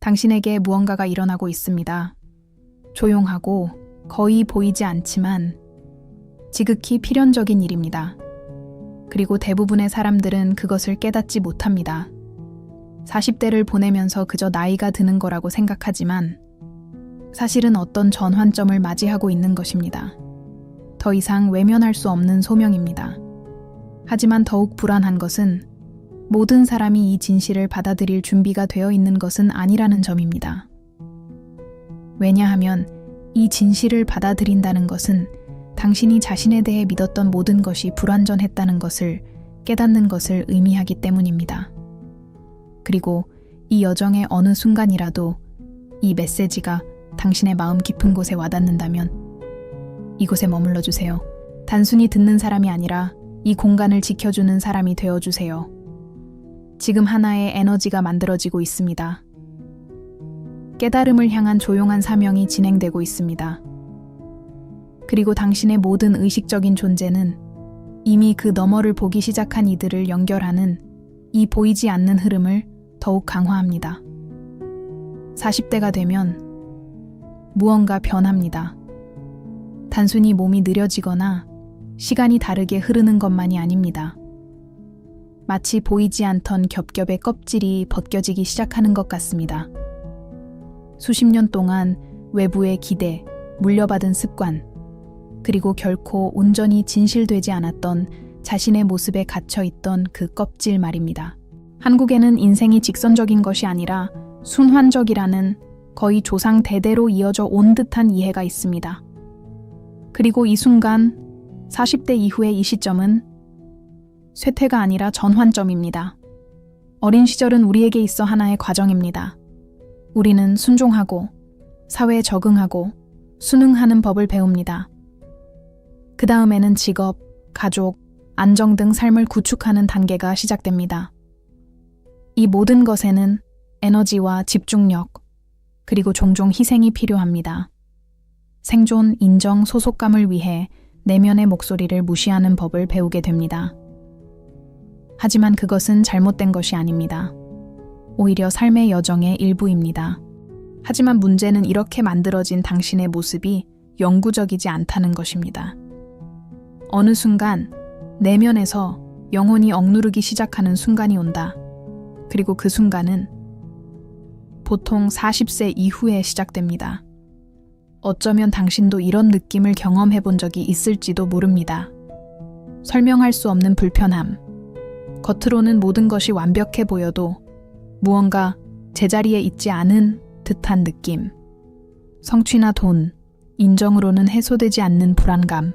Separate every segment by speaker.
Speaker 1: 당신에게 무언가가 일어나고 있습니다. 조용하고 거의 보이지 않지만 지극히 필연적인 일입니다. 그리고 대부분의 사람들은 그것을 깨닫지 못합니다. 40대를 보내면서 그저 나이가 드는 거라고 생각하지만 사실은 어떤 전환점을 맞이하고 있는 것입니다. 더 이상 외면할 수 없는 소명입니다. 하지만 더욱 불안한 것은 모든 사람이 이 진실을 받아들일 준비가 되어 있는 것은 아니라는 점입니다. 왜냐하면 이 진실을 받아들인다는 것은 당신이 자신에 대해 믿었던 모든 것이 불완전했다는 것을 깨닫는 것을 의미하기 때문입니다. 그리고 이 여정의 어느 순간이라도 이 메시지가 당신의 마음 깊은 곳에 와닿는다면 이곳에 머물러 주세요. 단순히 듣는 사람이 아니라 이 공간을 지켜주는 사람이 되어주세요. 지금 하나의 에너지가 만들어지고 있습니다. 깨달음을 향한 조용한 사명이 진행되고 있습니다. 그리고 당신의 모든 의식적인 존재는 이미 그 너머를 보기 시작한 이들을 연결하는 이 보이지 않는 흐름을 더욱 강화합니다. 40대가 되면 무언가 변합니다. 단순히 몸이 느려지거나 시간이 다르게 흐르는 것만이 아닙니다. 마치 보이지 않던 겹겹의 껍질이 벗겨지기 시작하는 것 같습니다. 수십 년 동안 외부의 기대, 물려받은 습관, 그리고 결코 온전히 진실되지 않았던 자신의 모습에 갇혀있던 그 껍질 말입니다. 한국에는 인생이 직선적인 것이 아니라 순환적이라는 거의 조상 대대로 이어져 온 듯한 이해가 있습니다. 그리고 이 순간 40대 이후의 이 시점은 쇠퇴가 아니라 전환점입니다. 어린 시절은 우리에게 있어 하나의 과정입니다. 우리는 순종하고 사회에 적응하고 순응하는 법을 배웁니다. 그 다음에는 직업, 가족, 안정 등 삶을 구축하는 단계가 시작됩니다. 이 모든 것에는 에너지와 집중력, 그리고 종종 희생이 필요합니다. 생존, 인정, 소속감을 위해 내면의 목소리를 무시하는 법을 배우게 됩니다. 하지만 그것은 잘못된 것이 아닙니다. 오히려 삶의 여정의 일부입니다. 하지만 문제는 이렇게 만들어진 당신의 모습이 영구적이지 않다는 것입니다. 어느 순간 내면에서 영혼이 억누르기 시작하는 순간이 온다. 그리고 그 순간은 보통 40세 이후에 시작됩니다. 어쩌면 당신도 이런 느낌을 경험해 본 적이 있을지도 모릅니다. 설명할 수 없는 불편함. 겉으로는 모든 것이 완벽해 보여도 무언가 제자리에 있지 않은 듯한 느낌. 성취나 돈, 인정으로는 해소되지 않는 불안감.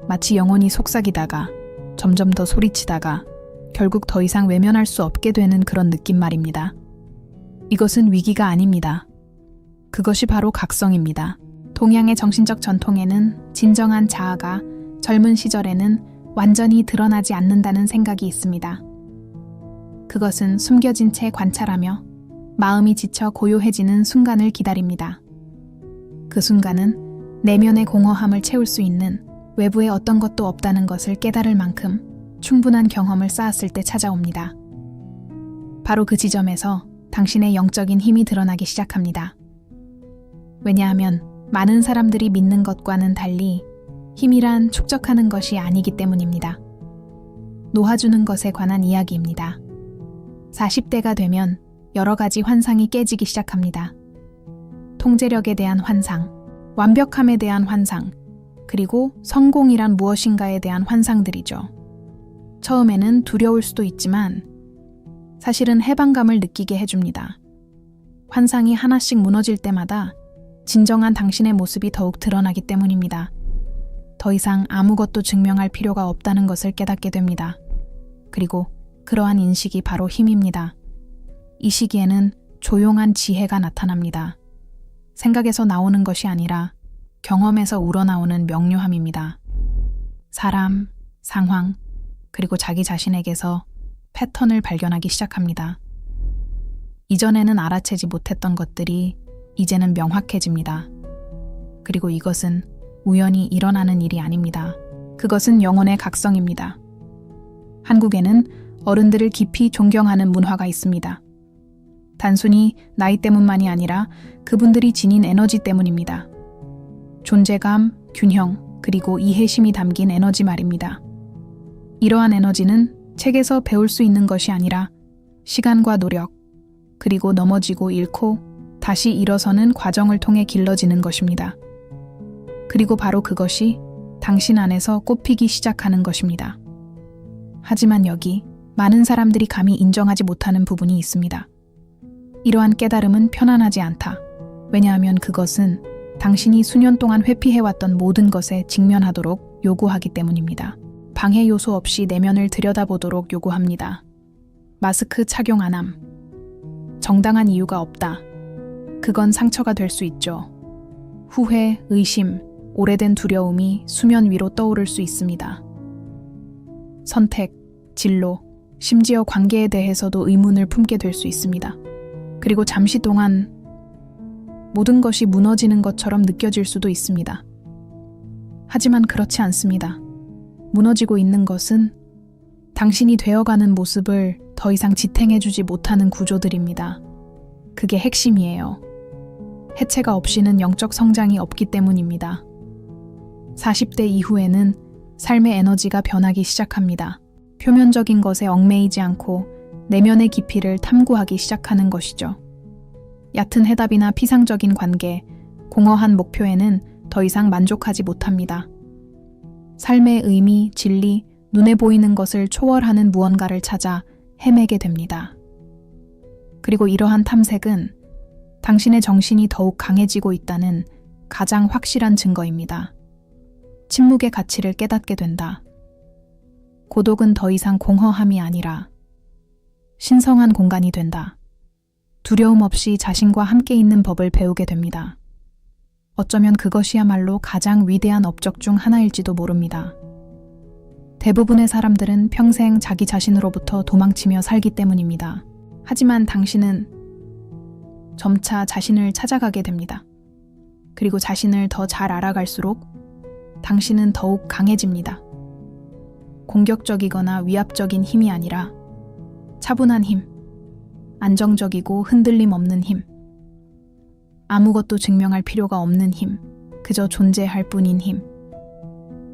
Speaker 1: 마치 영혼이 속삭이다가 점점 더 소리치다가 결국 더 이상 외면할 수 없게 되는 그런 느낌 말입니다. 이것은 위기가 아닙니다. 그것이 바로 각성입니다. 동양의 정신적 전통에는 진정한 자아가 젊은 시절에는 완전히 드러나지 않는다는 생각이 있습니다. 그것은 숨겨진 채 관찰하며 마음이 지쳐 고요해지는 순간을 기다립니다. 그 순간은 내면의 공허함을 채울 수 있는 외부에 어떤 것도 없다는 것을 깨달을 만큼 충분한 경험을 쌓았을 때 찾아옵니다. 바로 그 지점에서 당신의 영적인 힘이 드러나기 시작합니다. 왜냐하면 많은 사람들이 믿는 것과는 달리 힘이란 축적하는 것이 아니기 때문입니다. 놓아주는 것에 관한 이야기입니다. 40대가 되면 여러 가지 환상이 깨지기 시작합니다. 통제력에 대한 환상, 완벽함에 대한 환상, 그리고 성공이란 무엇인가에 대한 환상들이죠. 처음에는 두려울 수도 있지만 사실은 해방감을 느끼게 해줍니다. 환상이 하나씩 무너질 때마다 진정한 당신의 모습이 더욱 드러나기 때문입니다. 더 이상 아무것도 증명할 필요가 없다는 것을 깨닫게 됩니다. 그리고 그러한 인식이 바로 힘입니다. 이 시기에는 조용한 지혜가 나타납니다. 생각에서 나오는 것이 아니라 경험에서 우러나오는 명료함입니다. 사람, 상황, 그리고 자기 자신에게서 패턴을 발견하기 시작합니다. 이전에는 알아채지 못했던 것들이 이제는 명확해집니다. 그리고 이것은 우연히 일어나는 일이 아닙니다. 그것은 영혼의 각성입니다. 한국에는 어른들을 깊이 존경하는 문화가 있습니다. 단순히 나이 때문만이 아니라 그분들이 지닌 에너지 때문입니다. 존재감, 균형, 그리고 이해심이 담긴 에너지 말입니다. 이러한 에너지는 책에서 배울 수 있는 것이 아니라 시간과 노력, 그리고 넘어지고 잃고 다시 일어서는 과정을 통해 길러지는 것입니다. 그리고 바로 그것이 당신 안에서 꽃피기 시작하는 것입니다. 하지만 여기 많은 사람들이 감히 인정하지 못하는 부분이 있습니다. 이러한 깨달음은 편안하지 않다. 왜냐하면 그것은 당신이 수년 동안 회피해왔던 모든 것에 직면하도록 요구하기 때문입니다. 방해 요소 없이 내면을 들여다보도록 요구합니다. 마스크 착용 안 함. 정당한 이유가 없다. 그건 상처가 될 수 있죠. 후회, 의심, 오래된 두려움이 수면 위로 떠오를 수 있습니다. 선택, 진로, 심지어 관계에 대해서도 의문을 품게 될 수 있습니다. 그리고 잠시 동안 모든 것이 무너지는 것처럼 느껴질 수도 있습니다. 하지만 그렇지 않습니다. 무너지고 있는 것은 당신이 되어가는 모습을 더 이상 지탱해주지 못하는 구조들입니다. 그게 핵심이에요. 해체가 없이는 영적 성장이 없기 때문입니다. 40대 이후에는 삶의 에너지가 변하기 시작합니다. 표면적인 것에 얽매이지 않고 내면의 깊이를 탐구하기 시작하는 것이죠. 얕은 해답이나 피상적인 관계, 공허한 목표에는 더 이상 만족하지 못합니다. 삶의 의미, 진리, 눈에 보이는 것을 초월하는 무언가를 찾아 헤매게 됩니다. 그리고 이러한 탐색은 당신의 정신이 더욱 강해지고 있다는 가장 확실한 증거입니다. 침묵의 가치를 깨닫게 된다. 고독은 더 이상 공허함이 아니라 신성한 공간이 된다. 두려움 없이 자신과 함께 있는 법을 배우게 됩니다. 어쩌면 그것이야말로 가장 위대한 업적 중 하나일지도 모릅니다. 대부분의 사람들은 평생 자기 자신으로부터 도망치며 살기 때문입니다. 하지만 당신은 점차 자신을 찾아가게 됩니다. 그리고 자신을 더 잘 알아갈수록 당신은 더욱 강해집니다. 공격적이거나 위압적인 힘이 아니라 차분한 힘, 안정적이고 흔들림 없는 힘, 아무것도 증명할 필요가 없는 힘, 그저 존재할 뿐인 힘.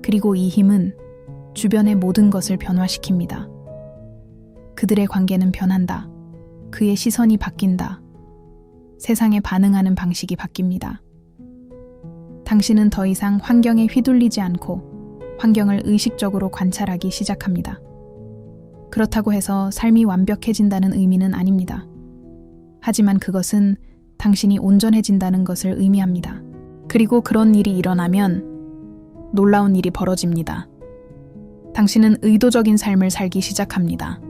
Speaker 1: 그리고 이 힘은 주변의 모든 것을 변화시킵니다. 그들의 관계는 변한다. 그의 시선이 바뀐다. 세상에 반응하는 방식이 바뀝니다. 당신은 더 이상 환경에 휘둘리지 않고 환경을 의식적으로 관찰하기 시작합니다. 그렇다고 해서 삶이 완벽해진다는 의미는 아닙니다. 하지만 그것은 당신이 온전해진다는 것을 의미합니다. 그리고 그런 일이 일어나면 놀라운 일이 벌어집니다. 당신은 의도적인 삶을 살기 시작합니다.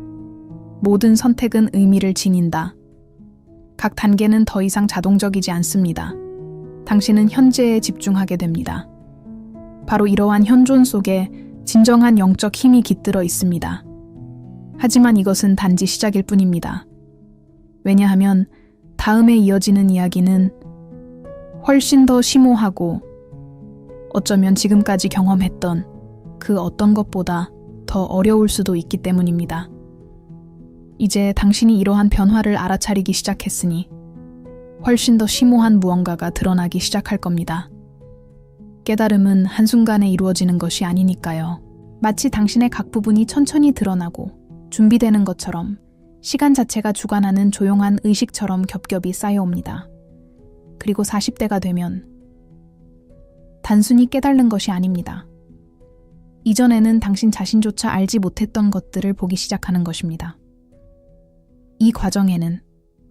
Speaker 1: 모든 선택은 의미를 지닌다. 각 단계는 더 이상 자동적이지 않습니다. 당신은 현재에 집중하게 됩니다. 바로 이러한 현존 속에 진정한 영적 힘이 깃들어 있습니다. 하지만 이것은 단지 시작일 뿐입니다. 왜냐하면 다음에 이어지는 이야기는 훨씬 더 심오하고 어쩌면 지금까지 경험했던 그 어떤 것보다 더 어려울 수도 있기 때문입니다. 이제 당신이 이러한 변화를 알아차리기 시작했으니 훨씬 더 심오한 무언가가 드러나기 시작할 겁니다. 깨달음은 한순간에 이루어지는 것이 아니니까요. 마치 당신의 각 부분이 천천히 드러나고 준비되는 것처럼 시간 자체가 주관하는 조용한 의식처럼 겹겹이 쌓여옵니다. 그리고 40대가 되면 단순히 깨달는 것이 아닙니다. 이전에는 당신 자신조차 알지 못했던 것들을 보기 시작하는 것입니다. 이 과정에는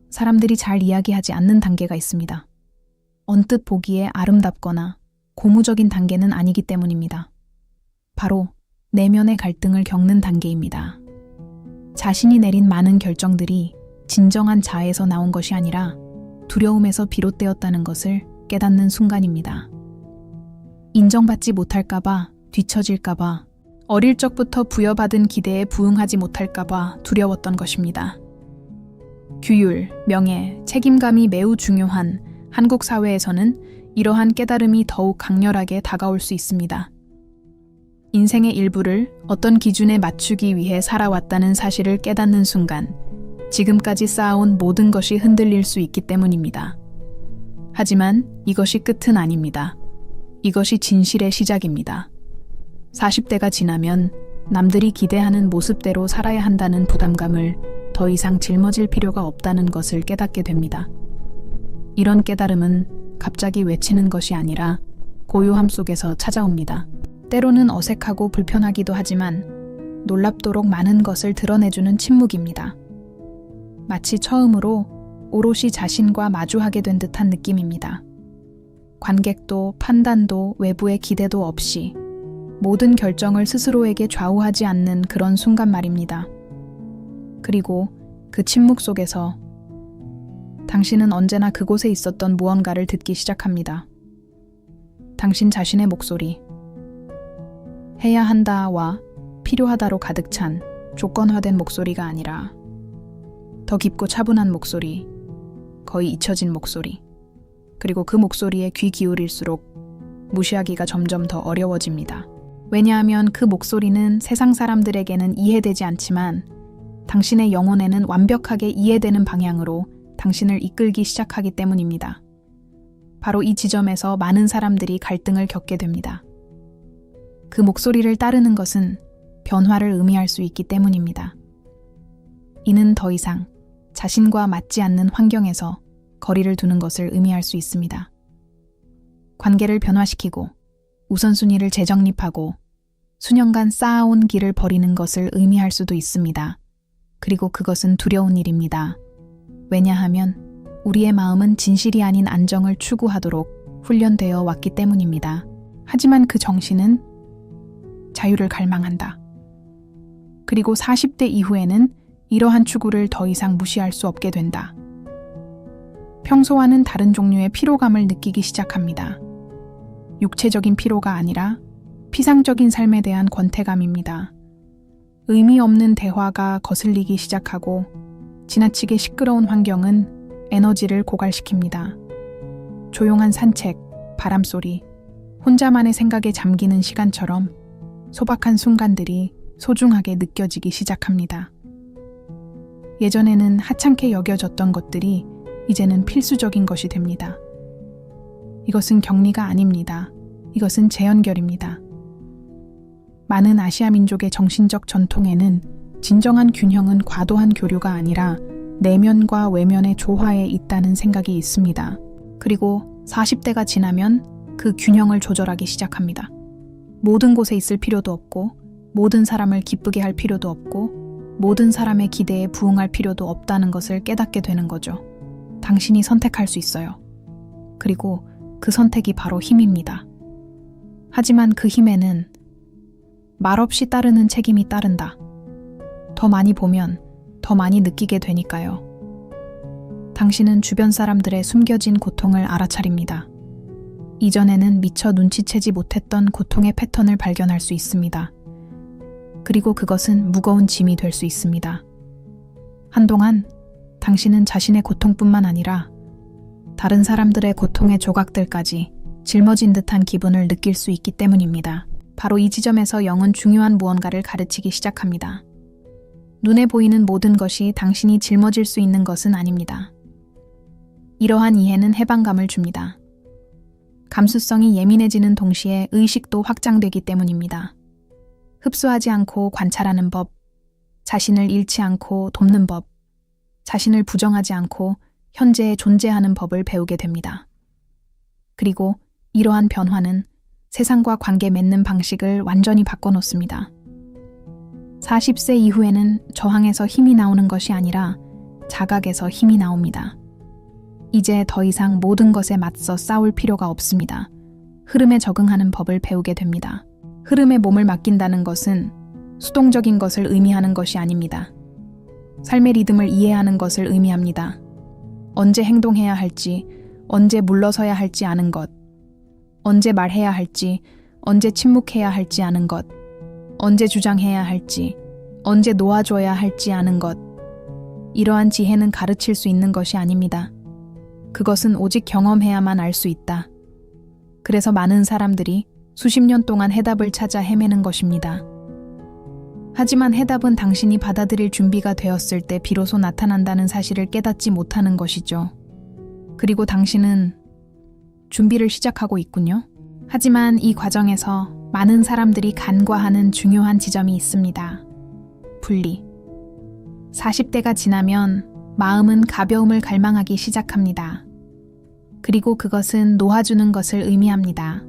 Speaker 1: 사람들이 잘 이야기하지 않는 단계가 있습니다. 언뜻 보기에 아름답거나 고무적인 단계는 아니기 때문입니다. 바로 내면의 갈등을 겪는 단계입니다. 자신이 내린 많은 결정들이 진정한 자아에서 나온 것이 아니라 두려움에서 비롯되었다는 것을 깨닫는 순간입니다. 인정받지 못할까봐, 뒤처질까봐, 어릴 적부터 부여받은 기대에 부응하지 못할까봐 두려웠던 것입니다. 규율, 명예, 책임감이 매우 중요한 한국 사회에서는 이러한 깨달음이 더욱 강렬하게 다가올 수 있습니다. 인생의 일부를 어떤 기준에 맞추기 위해 살아왔다는 사실을 깨닫는 순간 지금까지 쌓아온 모든 것이 흔들릴 수 있기 때문입니다. 하지만 이것이 끝은 아닙니다. 이것이 진실의 시작입니다. 40대가 지나면 남들이 기대하는 모습대로 살아야 한다는 부담감을 더 이상 짊어질 필요가 없다는 것을 깨닫게 됩니다. 이런 깨달음은 갑자기 외치는 것이 아니라 고요함 속에서 찾아옵니다. 때로는 어색하고 불편하기도 하지만 놀랍도록 많은 것을 드러내주는 침묵입니다. 마치 처음으로 오롯이 자신과 마주하게 된 듯한 느낌입니다. 관객도 판단도 외부의 기대도 없이 모든 결정을 스스로에게 좌우하지 않는 그런 순간 말입니다. 그리고 그 침묵 속에서 당신은 언제나 그곳에 있었던 무언가를 듣기 시작합니다. 당신 자신의 목소리. 해야 한다와 필요하다로 가득 찬 조건화된 목소리가 아니라 더 깊고 차분한 목소리, 거의 잊혀진 목소리. 그리고 그 목소리에 귀 기울일수록 무시하기가 점점 더 어려워집니다. 왜냐하면 그 목소리는 세상 사람들에게는 이해되지 않지만 당신의 영혼에는 완벽하게 이해되는 방향으로 당신을 이끌기 시작하기 때문입니다. 바로 이 지점에서 많은 사람들이 갈등을 겪게 됩니다. 그 목소리를 따르는 것은 변화를 의미할 수 있기 때문입니다. 이는 더 이상 자신과 맞지 않는 환경에서 거리를 두는 것을 의미할 수 있습니다. 관계를 변화시키고 우선순위를 재정립하고 수년간 쌓아온 길을 버리는 것을 의미할 수도 있습니다. 그리고 그것은 두려운 일입니다. 왜냐하면 우리의 마음은 진실이 아닌 안정을 추구하도록 훈련되어 왔기 때문입니다. 하지만 그 정신은 자유를 갈망한다. 그리고 40대 이후에는 이러한 추구를 더 이상 무시할 수 없게 된다. 평소와는 다른 종류의 피로감을 느끼기 시작합니다. 육체적인 피로가 아니라 피상적인 삶에 대한 권태감입니다. 의미 없는 대화가 거슬리기 시작하고 지나치게 시끄러운 환경은 에너지를 고갈시킵니다. 조용한 산책, 바람소리, 혼자만의 생각에 잠기는 시간처럼 소박한 순간들이 소중하게 느껴지기 시작합니다. 예전에는 하찮게 여겨졌던 것들이 이제는 필수적인 것이 됩니다. 이것은 격리가 아닙니다. 이것은 재연결입니다. 많은 아시아 민족의 정신적 전통에는 진정한 균형은 과도한 교류가 아니라 내면과 외면의 조화에 있다는 생각이 있습니다. 그리고 40대가 지나면 그 균형을 조절하기 시작합니다. 모든 곳에 있을 필요도 없고, 모든 사람을 기쁘게 할 필요도 없고, 모든 사람의 기대에 부응할 필요도 없다는 것을 깨닫게 되는 거죠. 당신이 선택할 수 있어요. 그리고 그 선택이 바로 힘입니다. 하지만 그 힘에는 말없이 따르는 책임이 따른다. 더 많이 보면 더 많이 느끼게 되니까요. 당신은 주변 사람들의 숨겨진 고통을 알아차립니다. 이전에는 미처 눈치채지 못했던 고통의 패턴을 발견할 수 있습니다. 그리고 그것은 무거운 짐이 될 수 있습니다. 한동안 당신은 자신의 고통뿐만 아니라 다른 사람들의 고통의 조각들까지 짊어진 듯한 기분을 느낄 수 있기 때문입니다. 바로 이 지점에서 영은 중요한 무언가를 가르치기 시작합니다. 눈에 보이는 모든 것이 당신이 짊어질 수 있는 것은 아닙니다. 이러한 이해는 해방감을 줍니다. 감수성이 예민해지는 동시에 의식도 확장되기 때문입니다. 흡수하지 않고 관찰하는 법, 자신을 잃지 않고 돕는 법, 자신을 부정하지 않고 현재에 존재하는 법을 배우게 됩니다. 그리고 이러한 변화는 세상과 관계 맺는 방식을 완전히 바꿔놓습니다. 40세 이후에는 저항에서 힘이 나오는 것이 아니라 자각에서 힘이 나옵니다. 이제 더 이상 모든 것에 맞서 싸울 필요가 없습니다. 흐름에 적응하는 법을 배우게 됩니다. 흐름에 몸을 맡긴다는 것은 수동적인 것을 의미하는 것이 아닙니다. 삶의 리듬을 이해하는 것을 의미합니다. 언제 행동해야 할지, 언제 물러서야 할지 아는 것, 언제 말해야 할지, 언제 침묵해야 할지 아는 것, 언제 주장해야 할지, 언제 놓아줘야 할지 아는 것. 이러한 지혜는 가르칠 수 있는 것이 아닙니다. 그것은 오직 경험해야만 알 수 있다. 그래서 많은 사람들이 수십 년 동안 해답을 찾아 헤매는 것입니다. 하지만 해답은 당신이 받아들일 준비가 되었을 때 비로소 나타난다는 사실을 깨닫지 못하는 것이죠. 그리고 당신은 준비를 시작하고 있군요. 하지만 이 과정에서 많은 사람들이 간과하는 중요한 지점이 있습니다. 분리. 40대가 지나면 마음은 가벼움을 갈망하기 시작합니다. 그리고 그것은 놓아주는 것을 의미합니다.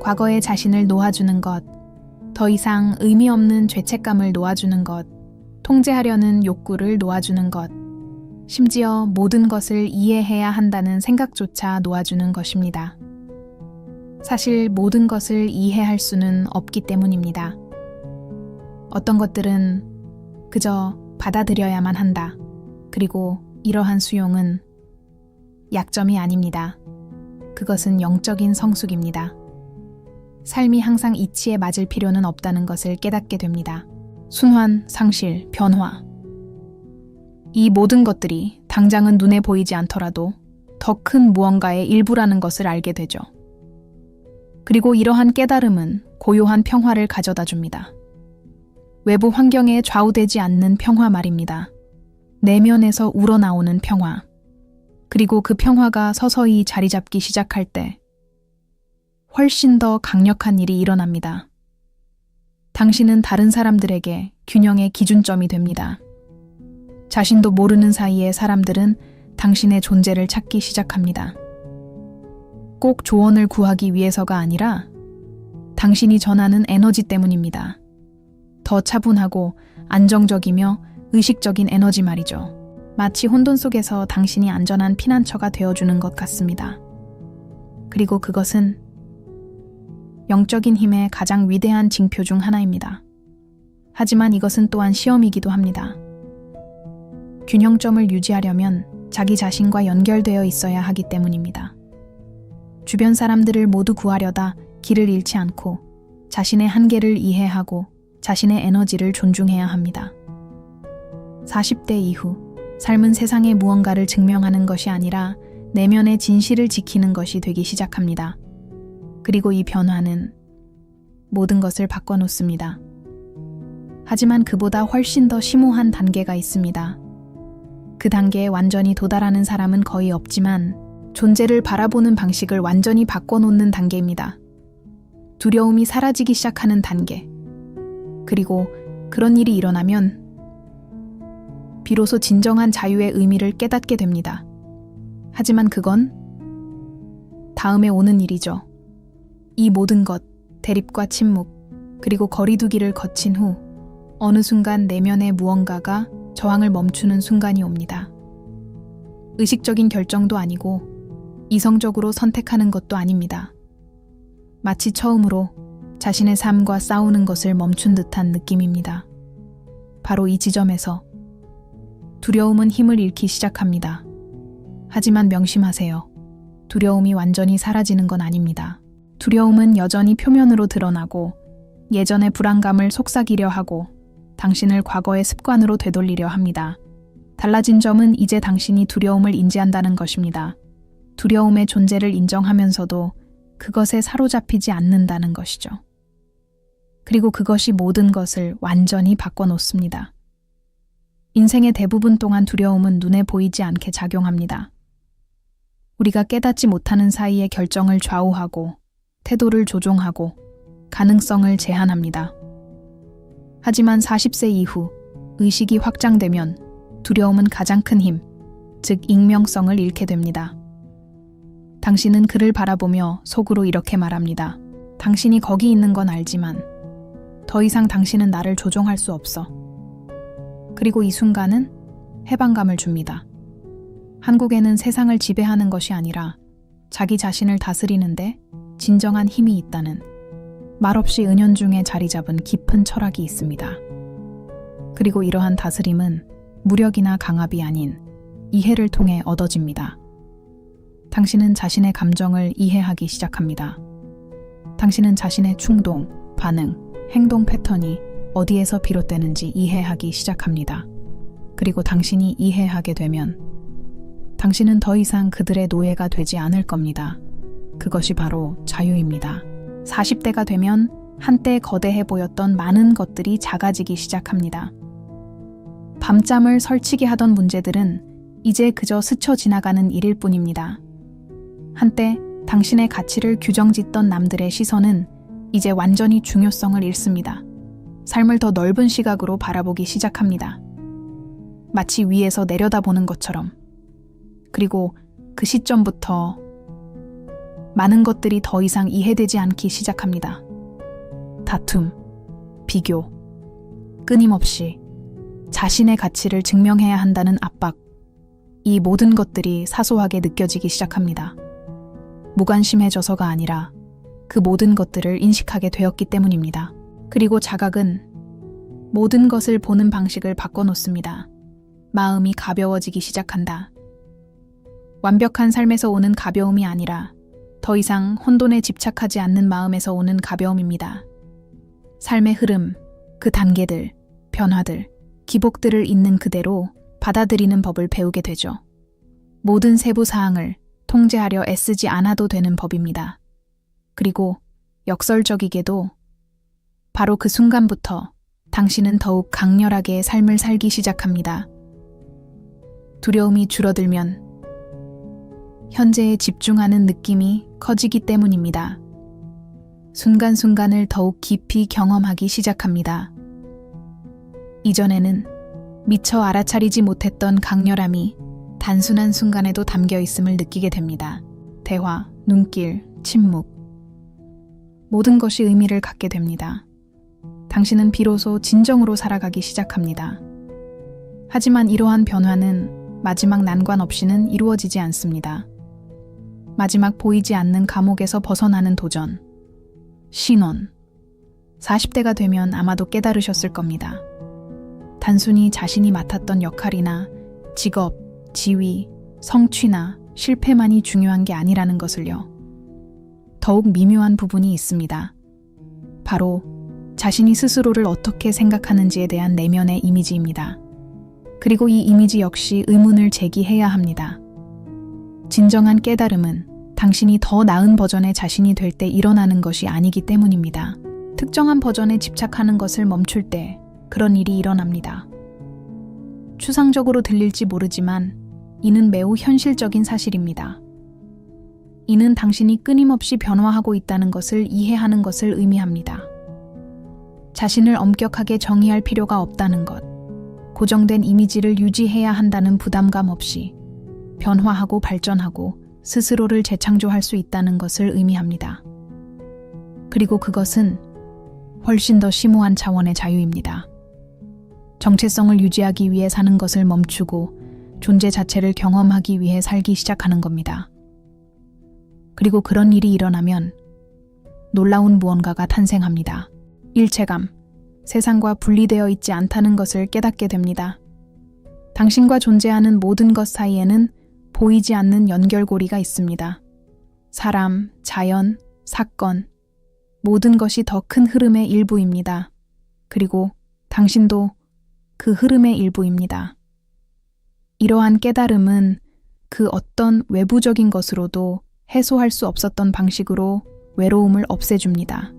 Speaker 1: 과거의 자신을 놓아주는 것, 더 이상 의미 없는 죄책감을 놓아주는 것, 통제하려는 욕구를 놓아주는 것, 심지어 모든 것을 이해해야 한다는 생각조차 놓아주는 것입니다. 사실 모든 것을 이해할 수는 없기 때문입니다. 어떤 것들은 그저 받아들여야만 한다. 그리고 이러한 수용은 약점이 아닙니다. 그것은 영적인 성숙입니다. 삶이 항상 이치에 맞을 필요는 없다는 것을 깨닫게 됩니다. 순환, 상실, 변화. 이 모든 것들이 당장은 눈에 보이지 않더라도 더 큰 무언가의 일부라는 것을 알게 되죠. 그리고 이러한 깨달음은 고요한 평화를 가져다 줍니다. 외부 환경에 좌우되지 않는 평화 말입니다. 내면에서 우러나오는 평화. 그리고 그 평화가 서서히 자리 잡기 시작할 때 훨씬 더 강력한 일이 일어납니다. 당신은 다른 사람들에게 균형의 기준점이 됩니다. 자신도 모르는 사이에 사람들은 당신의 존재를 찾기 시작합니다. 꼭 조언을 구하기 위해서가 아니라 당신이 전하는 에너지 때문입니다. 더 차분하고 안정적이며 의식적인 에너지 말이죠. 마치 혼돈 속에서 당신이 안전한 피난처가 되어주는 것 같습니다. 그리고 그것은 영적인 힘의 가장 위대한 징표 중 하나입니다. 하지만 이것은 또한 시험이기도 합니다. 균형점을 유지하려면 자기 자신과 연결되어 있어야 하기 때문입니다. 주변 사람들을 모두 구하려다 길을 잃지 않고 자신의 한계를 이해하고 자신의 에너지를 존중해야 합니다. 40대 이후 삶은 세상에 무언가를 증명하는 것이 아니라 내면의 진실을 지키는 것이 되기 시작합니다. 그리고 이 변화는 모든 것을 바꿔놓습니다. 하지만 그보다 훨씬 더 심오한 단계가 있습니다. 그 단계에 완전히 도달하는 사람은 거의 없지만 존재를 바라보는 방식을 완전히 바꿔놓는 단계입니다. 두려움이 사라지기 시작하는 단계. 그리고 그런 일이 일어나면 비로소 진정한 자유의 의미를 깨닫게 됩니다. 하지만 그건 다음에 오는 일이죠. 이 모든 것, 대립과 침묵, 그리고 거리두기를 거친 후 어느 순간 내면의 무언가가 저항을 멈추는 순간이 옵니다. 의식적인 결정도 아니고 이성적으로 선택하는 것도 아닙니다. 마치 처음으로 자신의 삶과 싸우는 것을 멈춘 듯한 느낌입니다. 바로 이 지점에서 두려움은 힘을 잃기 시작합니다. 하지만 명심하세요. 두려움이 완전히 사라지는 건 아닙니다. 두려움은 여전히 표면으로 드러나고 예전의 불안감을 속삭이려 하고 당신을 과거의 습관으로 되돌리려 합니다. 달라진 점은 이제 당신이 두려움을 인지한다는 것입니다. 두려움의 존재를 인정하면서도 그것에 사로잡히지 않는다는 것이죠. 그리고 그것이 모든 것을 완전히 바꿔놓습니다. 인생의 대부분 동안 두려움은 눈에 보이지 않게 작용합니다. 우리가 깨닫지 못하는 사이에 결정을 좌우하고 태도를 조종하고 가능성을 제한합니다. 하지만 40세 이후 의식이 확장되면 두려움은 가장 큰 힘, 즉 익명성을 잃게 됩니다. 당신은 그를 바라보며 속으로 이렇게 말합니다. 당신이 거기 있는 건 알지만 더 이상 당신은 나를 조종할 수 없어. 그리고 이 순간은 해방감을 줍니다. 한국에는 세상을 지배하는 것이 아니라 자기 자신을 다스리는데 진정한 힘이 있다는 말없이 은연중에 자리 잡은 깊은 철학이 있습니다. 그리고 이러한 다스림은 무력이나 강압이 아닌 이해를 통해 얻어집니다. 당신은 자신의 감정을 이해하기 시작합니다. 당신은 자신의 충동, 반응, 행동 패턴이 어디에서 비롯되는지 이해하기 시작합니다. 그리고 당신이 이해하게 되면 당신은 더 이상 그들의 노예가 되지 않을 겁니다. 그것이 바로 자유입니다. 40대가 되면 한때 거대해 보였던 많은 것들이 작아지기 시작합니다. 밤잠을 설치게 하던 문제들은 이제 그저 스쳐 지나가는 일일 뿐입니다. 한때 당신의 가치를 규정짓던 남들의 시선은 이제 완전히 중요성을 잃습니다. 삶을 더 넓은 시각으로 바라보기 시작합니다. 마치 위에서 내려다보는 것처럼. 그리고 그 시점부터 많은 것들이 더 이상 이해되지 않기 시작합니다. 다툼, 비교, 끊임없이 자신의 가치를 증명해야 한다는 압박, 이 모든 것들이 사소하게 느껴지기 시작합니다. 무관심해져서가 아니라 그 모든 것들을 인식하게 되었기 때문입니다. 그리고 자각은 모든 것을 보는 방식을 바꿔놓습니다. 마음이 가벼워지기 시작한다. 완벽한 삶에서 오는 가벼움이 아니라 더 이상 혼돈에 집착하지 않는 마음에서 오는 가벼움입니다. 삶의 흐름, 그 단계들, 변화들, 기복들을 있는 그대로 받아들이는 법을 배우게 되죠. 모든 세부 사항을 통제하려 애쓰지 않아도 되는 법입니다. 그리고 역설적이게도 바로 그 순간부터 당신은 더욱 강렬하게 삶을 살기 시작합니다. 두려움이 줄어들면 현재에 집중하는 느낌이 커지기 때문입니다. 순간순간을 더욱 깊이 경험하기 시작합니다. 이전에는 미처 알아차리지 못했던 강렬함이 단순한 순간에도 담겨 있음을 느끼게 됩니다. 대화, 눈길, 침묵. 모든 것이 의미를 갖게 됩니다. 당신은 비로소 진정으로 살아가기 시작합니다. 하지만 이러한 변화는 마지막 난관 없이는 이루어지지 않습니다. 마지막 보이지 않는 감옥에서 벗어나는 도전. 신원. 40대가 되면 아마도 깨달으셨을 겁니다. 단순히 자신이 맡았던 역할이나 직업, 지위, 성취나 실패만이 중요한 게 아니라는 것을요. 더욱 미묘한 부분이 있습니다. 바로 자신이 스스로를 어떻게 생각하는지에 대한 내면의 이미지입니다. 그리고 이 이미지 역시 의문을 제기해야 합니다. 진정한 깨달음은 당신이 더 나은 버전의 자신이 될 때 일어나는 것이 아니기 때문입니다. 특정한 버전에 집착하는 것을 멈출 때 그런 일이 일어납니다. 추상적으로 들릴지 모르지만 이는 매우 현실적인 사실입니다. 이는 당신이 끊임없이 변화하고 있다는 것을 이해하는 것을 의미합니다. 자신을 엄격하게 정의할 필요가 없다는 것, 고정된 이미지를 유지해야 한다는 부담감 없이 변화하고 발전하고 스스로를 재창조할 수 있다는 것을 의미합니다. 그리고 그것은 훨씬 더 심오한 차원의 자유입니다. 정체성을 유지하기 위해 사는 것을 멈추고 존재 자체를 경험하기 위해 살기 시작하는 겁니다. 그리고 그런 일이 일어나면 놀라운 무언가가 탄생합니다. 일체감, 세상과 분리되어 있지 않다는 것을 깨닫게 됩니다. 당신과 존재하는 모든 것 사이에는 보이지 않는 연결고리가 있습니다. 사람, 자연, 사건, 모든 것이 더 큰 흐름의 일부입니다. 그리고 당신도 그 흐름의 일부입니다. 이러한 깨달음은 그 어떤 외부적인 것으로도 해소할 수 없었던 방식으로 외로움을 없애줍니다.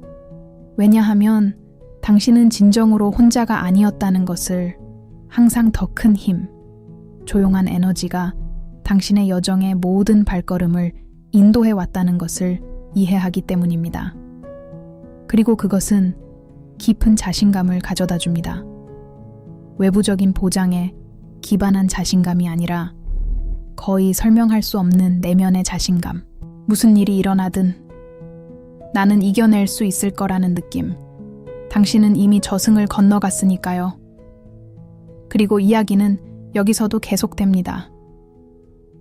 Speaker 1: 왜냐하면 당신은 진정으로 혼자가 아니었다는 것을, 항상 더 큰 힘, 조용한 에너지가 당신의 여정의 모든 발걸음을 인도해 왔다는 것을 이해하기 때문입니다. 그리고 그것은 깊은 자신감을 가져다 줍니다. 외부적인 보장에 기반한 자신감이 아니라 거의 설명할 수 없는 내면의 자신감. 무슨 일이 일어나든 나는 이겨낼 수 있을 거라는 느낌. 당신은 이미 저승을 건너갔으니까요. 그리고 이야기는 여기서도 계속됩니다.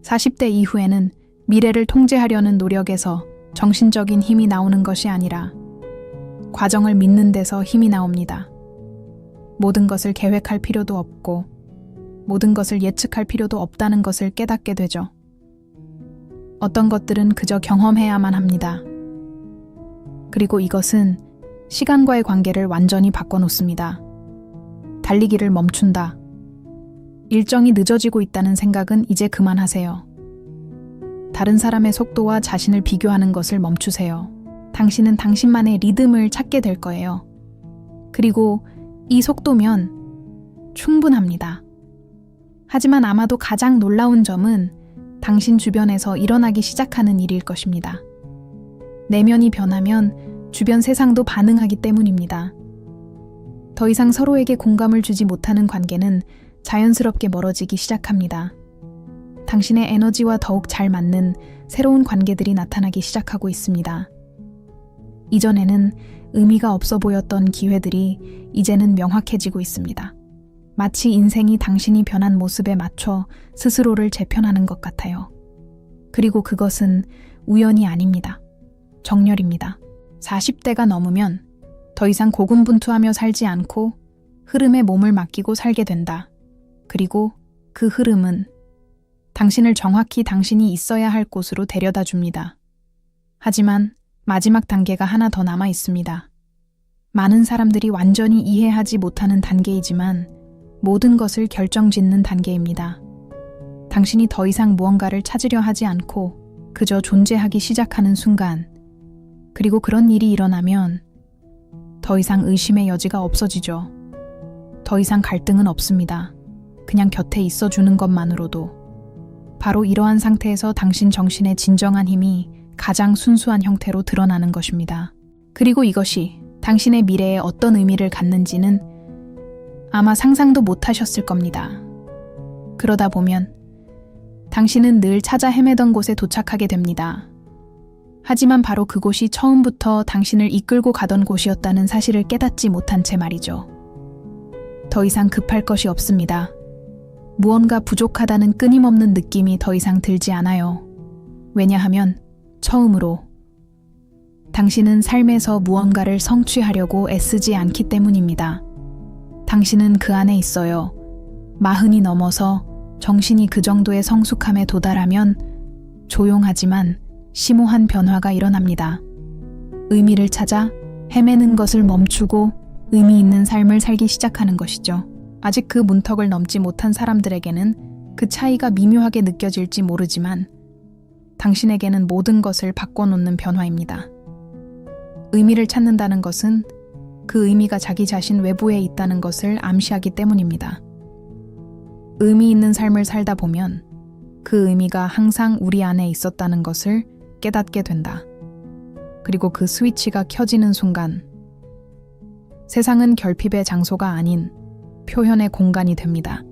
Speaker 1: 40대 이후에는 미래를 통제하려는 노력에서 정신적인 힘이 나오는 것이 아니라 과정을 믿는 데서 힘이 나옵니다. 모든 것을 계획할 필요도 없고 모든 것을 예측할 필요도 없다는 것을 깨닫게 되죠. 어떤 것들은 그저 경험해야만 합니다. 그리고 이것은 시간과의 관계를 완전히 바꿔놓습니다. 달리기를 멈춘다. 일정이 늦어지고 있다는 생각은 이제 그만하세요. 다른 사람의 속도와 자신을 비교하는 것을 멈추세요. 당신은 당신만의 리듬을 찾게 될 거예요. 그리고 이 속도면 충분합니다. 하지만 아마도 가장 놀라운 점은 당신 주변에서 일어나기 시작하는 일일 것입니다. 내면이 변하면 주변 세상도 반응하기 때문입니다. 더 이상 서로에게 공감을 주지 못하는 관계는 자연스럽게 멀어지기 시작합니다. 당신의 에너지와 더욱 잘 맞는 새로운 관계들이 나타나기 시작하고 있습니다. 이전에는 의미가 없어 보였던 기회들이 이제는 명확해지고 있습니다. 마치 인생이 당신이 변한 모습에 맞춰 스스로를 재편하는 것 같아요. 그리고 그것은 우연이 아닙니다. 정렬입니다. 40대가 넘으면 더 이상 고군분투하며 살지 않고 흐름에 몸을 맡기고 살게 된다. 그리고 그 흐름은 당신을 정확히 당신이 있어야 할 곳으로 데려다 줍니다. 하지만 마지막 단계가 하나 더 남아 있습니다. 많은 사람들이 완전히 이해하지 못하는 단계이지만 모든 것을 결정짓는 단계입니다. 당신이 더 이상 무언가를 찾으려 하지 않고 그저 존재하기 시작하는 순간, 그리고 그런 일이 일어나면 더 이상 의심의 여지가 없어지죠. 더 이상 갈등은 없습니다. 그냥 곁에 있어주는 것만으로도. 바로 이러한 상태에서 당신 정신의 진정한 힘이 가장 순수한 형태로 드러나는 것입니다. 그리고 이것이 당신의 미래에 어떤 의미를 갖는지는 아마 상상도 못하셨을 겁니다. 그러다 보면 당신은 늘 찾아 헤매던 곳에 도착하게 됩니다. 하지만 바로 그곳이 처음부터 당신을 이끌고 가던 곳이었다는 사실을 깨닫지 못한 채 말이죠. 더 이상 급할 것이 없습니다. 무언가 부족하다는 끊임없는 느낌이 더 이상 들지 않아요. 왜냐하면 처음으로 당신은 삶에서 무언가를 성취하려고 애쓰지 않기 때문입니다. 당신은 그 안에 있어요. 40이 넘어서 정신이 그 정도의 성숙함에 도달하면 조용하지만 심오한 변화가 일어납니다. 의미를 찾아 헤매는 것을 멈추고 의미 있는 삶을 살기 시작하는 것이죠. 아직 그 문턱을 넘지 못한 사람들에게는 그 차이가 미묘하게 느껴질지 모르지만 당신에게는 모든 것을 바꿔놓는 변화입니다. 의미를 찾는다는 것은 그 의미가 자기 자신 외부에 있다는 것을 암시하기 때문입니다. 의미 있는 삶을 살다 보면 그 의미가 항상 우리 안에 있었다는 것을 깨닫게 된다. 그리고 그 스위치가 켜지는 순간 세상은 결핍의 장소가 아닌 표현의 공간이 됩니다.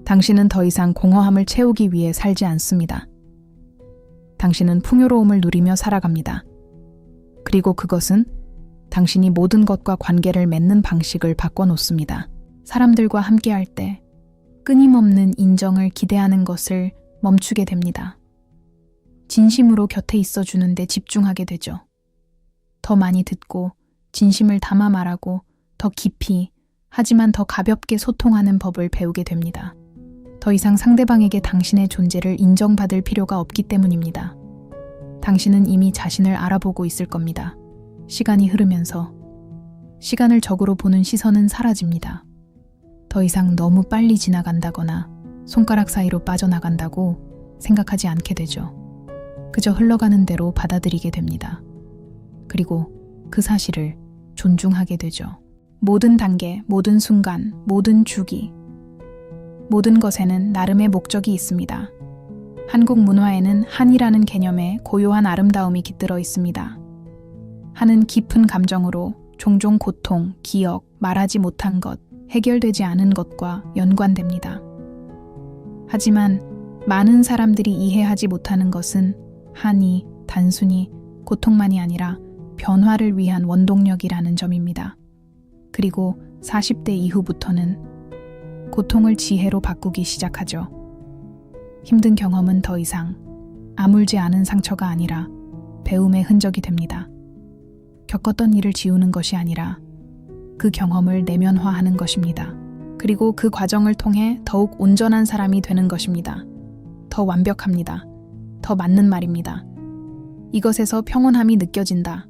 Speaker 1: 당신은 더 이상 공허함을 채우기 위해 살지 않습니다. 당신은 풍요로움을 누리며 살아갑니다. 그리고 그것은 당신이 모든 것과 관계를 맺는 방식을 바꿔놓습니다. 사람들과 함께할 때 끊임없는 인정을 기대하는 것을 멈추게 됩니다. 진심으로 곁에 있어주는데 집중하게 되죠. 더 많이 듣고 진심을 담아 말하고 더 깊이 하지만 더 가볍게 소통하는 법을 배우게 됩니다. 더 이상 상대방에게 당신의 존재를 인정받을 필요가 없기 때문입니다. 당신은 이미 자신을 알아보고 있을 겁니다. 시간이 흐르면서 시간을 적으로 보는 시선은 사라집니다. 더 이상 너무 빨리 지나간다거나 손가락 사이로 빠져나간다고 생각하지 않게 되죠. 그저 흘러가는 대로 받아들이게 됩니다. 그리고 그 사실을 존중하게 되죠. 모든 단계, 모든 순간, 모든 주기, 모든 것에는 나름의 목적이 있습니다. 한국 문화에는 한이라는 개념에 고요한 아름다움이 깃들어 있습니다. 한은 깊은 감정으로 종종 고통, 기억, 말하지 못한 것, 해결되지 않은 것과 연관됩니다. 하지만 많은 사람들이 이해하지 못하는 것은 한이 단순히 고통만이 아니라 변화를 위한 원동력이라는 점입니다. 그리고 40대 이후부터는 고통을 지혜로 바꾸기 시작하죠. 힘든 경험은 더 이상 아물지 않은 상처가 아니라 배움의 흔적이 됩니다. 겪었던 일을 지우는 것이 아니라 그 경험을 내면화하는 것입니다. 그리고 그 과정을 통해 더욱 온전한 사람이 되는 것입니다. 더 완벽합니다. 더 맞는 말입니다. 이것에서 평온함이 느껴진다.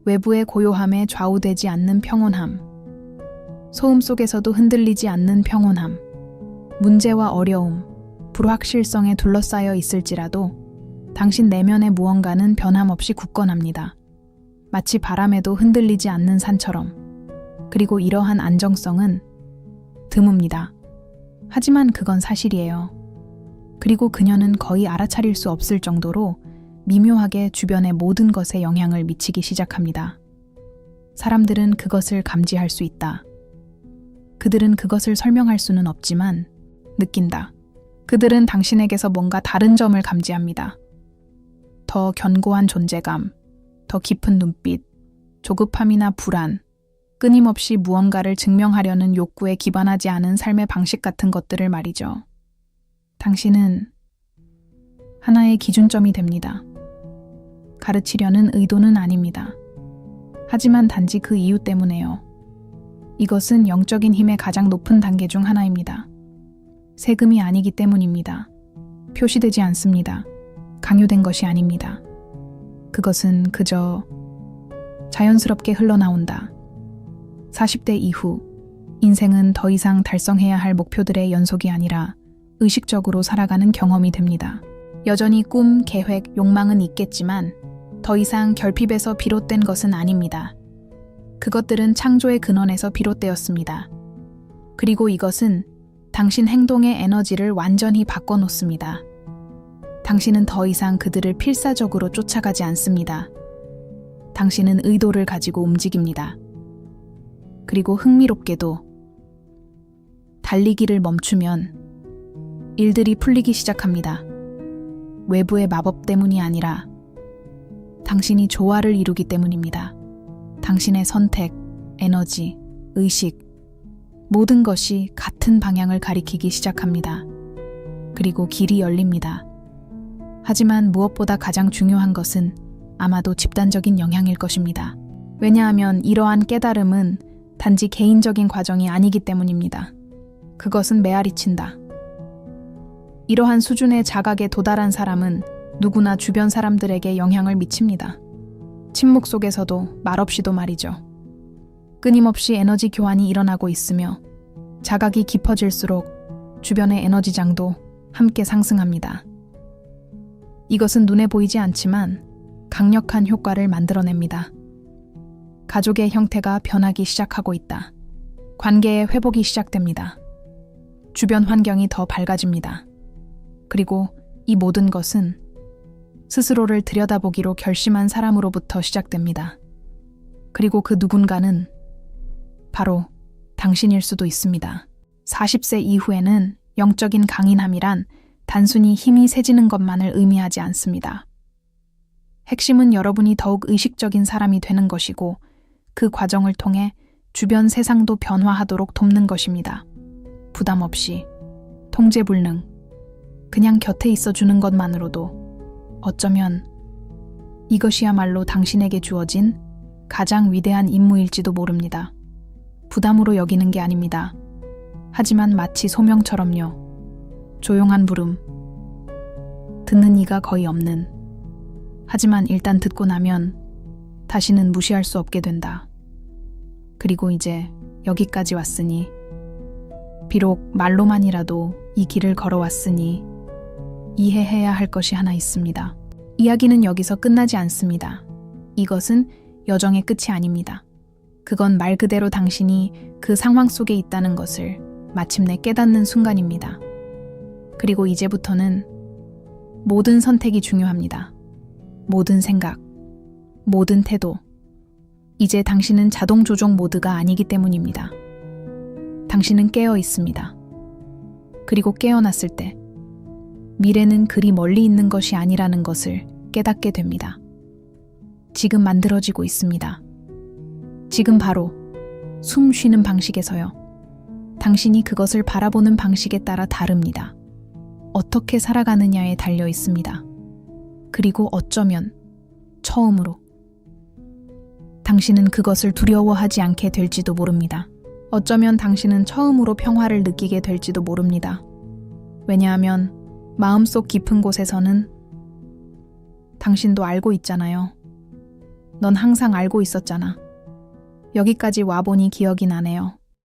Speaker 1: 외부의 고요함에 좌우되지 않는 평온함. 소음 속에서도 흔들리지 않는 평온함. 문제와 어려움, 불확실성에 둘러싸여 있을지라도 당신 내면의 무언가는 변함없이 굳건합니다. 마치 바람에도 흔들리지 않는 산처럼. 그리고 이러한 안정성은 드뭅니다. 하지만 그건 사실이에요. 그리고 그녀는 거의 알아차릴 수 없을 정도로 미묘하게 주변의 모든 것에 영향을 미치기 시작합니다. 사람들은 그것을 감지할 수 있다. 그들은 그것을 설명할 수는 없지만 느낀다. 그들은 당신에게서 뭔가 다른 점을 감지합니다. 더 견고한 존재감, 더 깊은 눈빛, 조급함이나 불안, 끊임없이 무언가를 증명하려는 욕구에 기반하지 않은 삶의 방식 같은 것들을 말이죠. 당신은 하나의 기준점이 됩니다. 가르치려는 의도는 아닙니다. 하지만 단지 그 이유 때문에요. 이것은 영적인 힘의 가장 높은 단계 중 하나입니다. 세금이 아니기 때문입니다. 표시되지 않습니다. 강요된 것이 아닙니다. 그것은 그저 자연스럽게 흘러나온다. 40대 이후 인생은 더 이상 달성해야 할 목표들의 연속이 아니라 의식적으로 살아가는 경험이 됩니다. 여전히 꿈, 계획, 욕망은 있겠지만 더 이상 결핍에서 비롯된 것은 아닙니다. 그것들은 창조의 근원에서 비롯되었습니다. 그리고 이것은 당신 행동의 에너지를 완전히 바꿔놓습니다. 당신은 더 이상 그들을 필사적으로 쫓아가지 않습니다. 당신은 의도를 가지고 움직입니다. 그리고 흥미롭게도 달리기를 멈추면 일들이 풀리기 시작합니다. 외부의 마법 때문이 아니라 당신이 조화를 이루기 때문입니다. 당신의 선택, 에너지, 의식, 모든 것이 같은 방향을 가리키기 시작합니다. 그리고 길이 열립니다. 하지만 무엇보다 가장 중요한 것은 아마도 집단적인 영향일 것입니다. 왜냐하면 이러한 깨달음은 단지 개인적인 과정이 아니기 때문입니다. 그것은 메아리친다. 이러한 수준의 자각에 도달한 사람은 누구나 주변 사람들에게 영향을 미칩니다. 침묵 속에서도 말없이도 말이죠. 끊임없이 에너지 교환이 일어나고 있으며 자각이 깊어질수록 주변의 에너지장도 함께 상승합니다. 이것은 눈에 보이지 않지만 강력한 효과를 만들어냅니다. 가족의 형태가 변하기 시작하고 있다. 관계의 회복이 시작됩니다. 주변 환경이 더 밝아집니다. 그리고 이 모든 것은 스스로를 들여다보기로 결심한 사람으로부터 시작됩니다. 그리고 그 누군가는 바로 당신일 수도 있습니다. 40세 이후에는 영적인 강인함이란 단순히 힘이 세지는 것만을 의미하지 않습니다. 핵심은 여러분이 더욱 의식적인 사람이 되는 것이고 그 과정을 통해 주변 세상도 변화하도록 돕는 것입니다. 부담 없이, 통제불능, 그냥 곁에 있어주는 것만으로도 어쩌면 이것이야말로 당신에게 주어진 가장 위대한 임무일지도 모릅니다. 부담으로 여기는 게 아닙니다. 하지만 마치 소명처럼요. 조용한 부름. 듣는 이가 거의 없는. 하지만 일단 듣고 나면 다시는 무시할 수 없게 된다. 그리고 이제 여기까지 왔으니, 비록 말로만이라도 이 길을 걸어왔으니 이해해야 할 것이 하나 있습니다. 이야기는 여기서 끝나지 않습니다. 이것은 여정의 끝이 아닙니다. 그건 말 그대로 당신이 그 상황 속에 있다는 것을 마침내 깨닫는 순간입니다. 그리고 이제부터는 모든 선택이 중요합니다. 모든 생각, 모든 태도. 이제 당신은 자동 조종 모드가 아니기 때문입니다. 당신은 깨어 있습니다. 그리고 깨어났을 때 미래는 그리 멀리 있는 것이 아니라는 것을 깨닫게 됩니다. 지금 만들어지고 있습니다. 지금 바로 숨 쉬는 방식에서요. 당신이 그것을 바라보는 방식에 따라 다릅니다. 어떻게 살아가느냐에 달려 있습니다. 그리고 어쩌면 처음으로 당신은 그것을 두려워하지 않게 될지도 모릅니다. 어쩌면 당신은 처음으로 평화를 느끼게 될지도 모릅니다. 왜냐하면 마음속 깊은 곳에서는 당신도 알고 있잖아요. 넌 항상 알고 있었잖아. 여기까지 와보니 기억이 나네요.